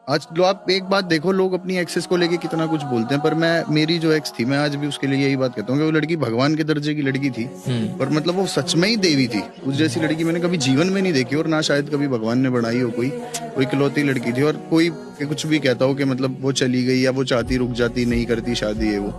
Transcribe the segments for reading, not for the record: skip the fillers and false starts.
आज लो आप एक बात देखो, लोग अपनी एक्सेस को लेके कितना कुछ बोलते हैं, पर मेरी जो एक्स थी, मैं आज भी उसके लिए यही बात कहता हूँ कि वो लड़की भगवान के दर्जे की लड़की थी। और मतलब वो सच में ही देवी थी। उस जैसी लड़की मैंने कभी जीवन में नहीं देखी, और ना शायद कभी भगवान ने बनाई हो। कोई इकलौती लड़की थी। और कोई कुछ भी कहता हो कि मतलब वो चली गई या वो चाहती रुक जाती, नहीं करती शादी है वो,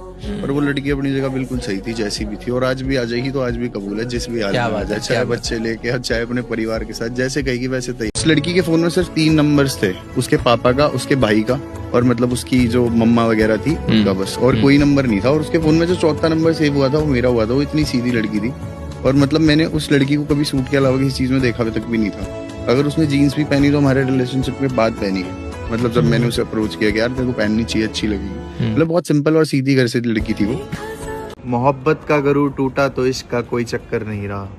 पर वो लड़की अपनी जगह बिल्कुल सही थी जैसी भी थी। और आज भी आ जाएगी तो आज भी कबूल है, जिस भी हाल में आ जाए, चाहे बच्चे लेके चाहे अपने परिवार के साथ, जैसे कहेगी वैसे तैयार। उस लड़की के फोन में सिर्फ 3 नंबर्स थे, उसके पापा का, उसके भाई का, और मतलब उसकी जो मम्मा वगैरह थी उनका, बस। और कोई नंबर नहीं था। और उसके फोन में जो 4था नंबर सेव हुआ था वो मेरा हुआ था। वो इतनी सीधी लड़की थी। और मतलब मैंने उस लड़की को कभी सूट के अलावा किसी चीज में देखा तक भी नहीं था। अगर उसने जीन्स भी पहनी तो हमारे रिलेशनशिप के बाद पहनी है। मतलब जब मैंने उसे अप्रोच किया कि यार तेरे को पहननी चाहिए, अच्छी लगेगी। मतलब बहुत सिंपल और सीधी घर से लड़की थी वो। मोहब्बत का गरूर टूटा तो इश्क का कोई चक्कर नहीं रहा।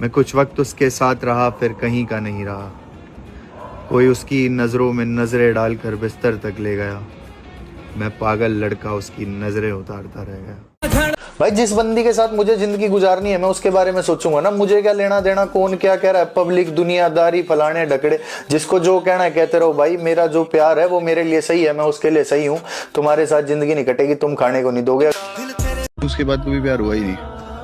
मैं कुछ वक्त उसके साथ रहा, फिर कहीं का नहीं रहा। कोई उसकी नजरों में नजरें डालकर बिस्तर तक ले गया। मैं पागल लड़का उसकी नजरें उतारता रह गया। भाई जिस बंदी के साथ मुझे जिंदगी गुजारनी है मैं उसके बारे में सोचूंगा ना। मुझे क्या लेना देना कौन क्या कह रहा है, पब्लिक, दुनियादारी, फलाने ढकड़े, जिसको जो कहना है कहते रहो भाई। मेरा जो प्यार है वो मेरे लिए सही है, मैं उसके लिए सही हूँ। तुम्हारे साथ जिंदगी नहीं कटेगी, तुम खाने को नहीं दोगे। उसके बाद कभी प्यार हुआ ही नहीं,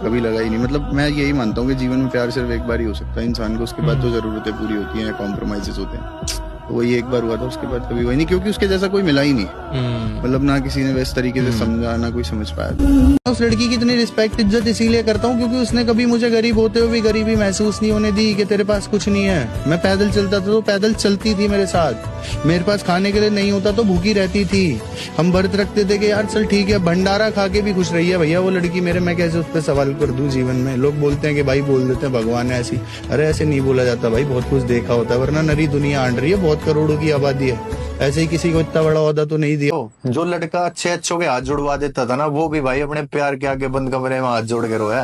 कभी लगा ही नहीं। मतलब मैं यही मानता हूँ कि जीवन में प्यार सिर्फ एक बार ही हो सकता है इंसान को। उसके बाद तो जरूरतें पूरी होती हैं, कॉम्प्रोमाइजेस होते हैं। तो वही एक बार हुआ था, उसके बाद कभी हुआ ही नहीं, क्योंकि उसके जैसा कोई मिला ही नहीं। मतलब ना किसी ने वैसे तरीके से समझा, ना कोई समझ पाया। उस लड़की की इतनी रिस्पेक्ट इज्जत इसीलिए करता हूँ क्योंकि उसने कभी मुझे गरीब होते हुए भी गरीबी महसूस नहीं होने दी कि तेरे पास कुछ नहीं है। मैं पैदल चलता था तो पैदल चलती थी मेरे साथ। मेरे पास खाने के लिए नहीं होता तो भूखी रहती थी। हम व्रत रखते थे कि यार चल ठीक है, भंडारा खा के भी खुश रही है भैया वो लड़की मेरे। मैं कैसे उस पर सवाल कर दूं जीवन में। लोग बोलते हैं कि भाई बोल देते हैं भगवान है ऐसी। अरे ऐसे नहीं बोला जाता भाई, बहुत कुछ देखा होता है, वरना नरी दुनिया आंड रही है, बहुत करोड़ों की आबादी है। ऐसे ही किसी को इतना बड़ा ओहदा तो नहीं दिया। जो लड़का अच्छे अच्छों के हाथ जुड़वा देता था ना, वो भी भाई अपने प्यार के आगे बंद कमरे में हाथ जोड़ के रोया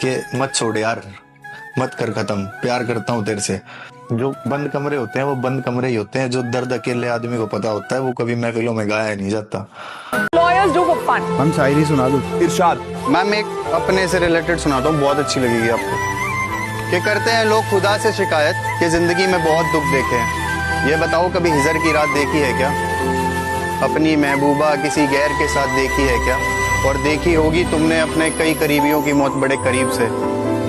कि मत छोड़ यार, मत कर खत्म, प्यार करता हूँ तेरे से। जो बंद कमरे होते हैं वो बंद कमरे ही होते हैं। जो दर्द अकेले आदमी को पता होता है वो कभी महफिलों में गाया नहीं जाता। Lawyers do for fun. हम शायरी सुना दो। इरशाद। मैम एक अपने से रिलेटेड सुनाता हूँ, बहुत अच्छी लगेगी आपको। कि करते हैं लोग खुदा से शिकायत कि जिंदगी में बहुत दुख देखे हैं। ये बताओ कभी हिजर की रात देखी है क्या? अपनी महबूबा किसी गैर के साथ देखी है क्या? और देखी होगी तुमने अपने कई करीबियों की मौत बड़े करीब से।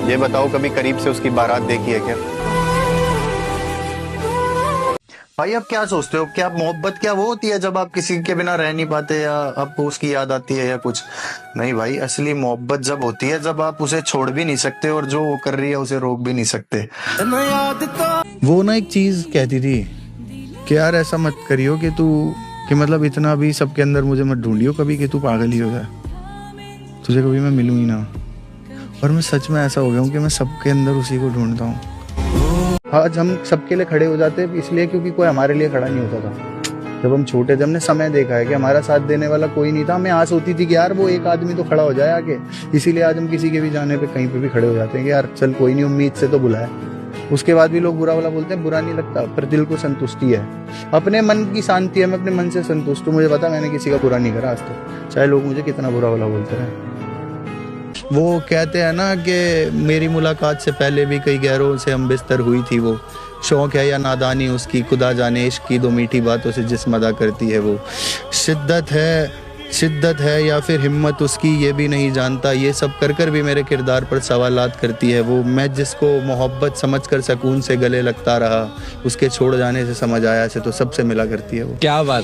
ये बताओ कभी करीब से उसकी बारात देखी है क्या? भाई आप क्या सोचते हो, क्या मोहब्बत क्या वो होती है जब आप किसी के बिना रह नहीं पाते या आपको उसकी याद आती है या कुछ? नहीं भाई, असली मोहब्बत जब होती है जब आप उसे छोड़ भी नहीं सकते और जो वो कर रही है उसे रोक भी नहीं सकते। वो ना एक चीज कहती थी कि यार ऐसा मत करियो कि तू, कि मतलब इतना भी सबके अंदर मुझे मत ढूंढियो कभी कि तू पागल ही हो जाए, तुझे कभी मैं मिलूं ही ना। और मैं सच में ऐसा हो गया हूँ कि मैं सबके अंदर उसी को ढूंढता हूँ। आज हम सबके लिए खड़े हो जाते इसलिए क्योंकि कोई हमारे लिए खड़ा नहीं होता था। जब हम छोटे थे हमने समय देखा है कि हमारा साथ देने वाला कोई नहीं था। हमें आस होती थी कि यार वो एक आदमी तो खड़ा हो जाए आगे। इसीलिए आज हम किसी के भी जाने पे कहीं पे भी खड़े हो जाते हैं कि यार चल कोई नहीं, उम्मीद से तो बुलाया। उसके बाद भी लोग बुरा वाला बोलते हैं, बुरा नहीं लगता, पर दिल को संतुष्टि है, अपने मन की शांति है। मैं अपने मन से संतुष्ट हूँ। मुझे पता मैंने किसी का बुरा नहीं करा आज तक, चाहे लोग मुझे कितना बुरा वाला बोलते रहे। वो कहते हैं ना कि मेरी मुलाकात से पहले भी कई गैरों से हम बिस्तर हुई थी। वो शौक है या नादानी उसकी, खुदा जाने। इश्क की दो मीठी बातों से जिस्म अदा करती है वो। शिद्दत है या फिर हिम्मत उसकी, ये भी नहीं जानता। ये सब कर कर भी मेरे किरदार पर सवालात करती है वो। मैं जिसको मोहब्बत समझकर सकून से गले लगता रहा, उसके छोड़ जाने से समझ आया से तो सबसे मिला करती है वो। क्या बात।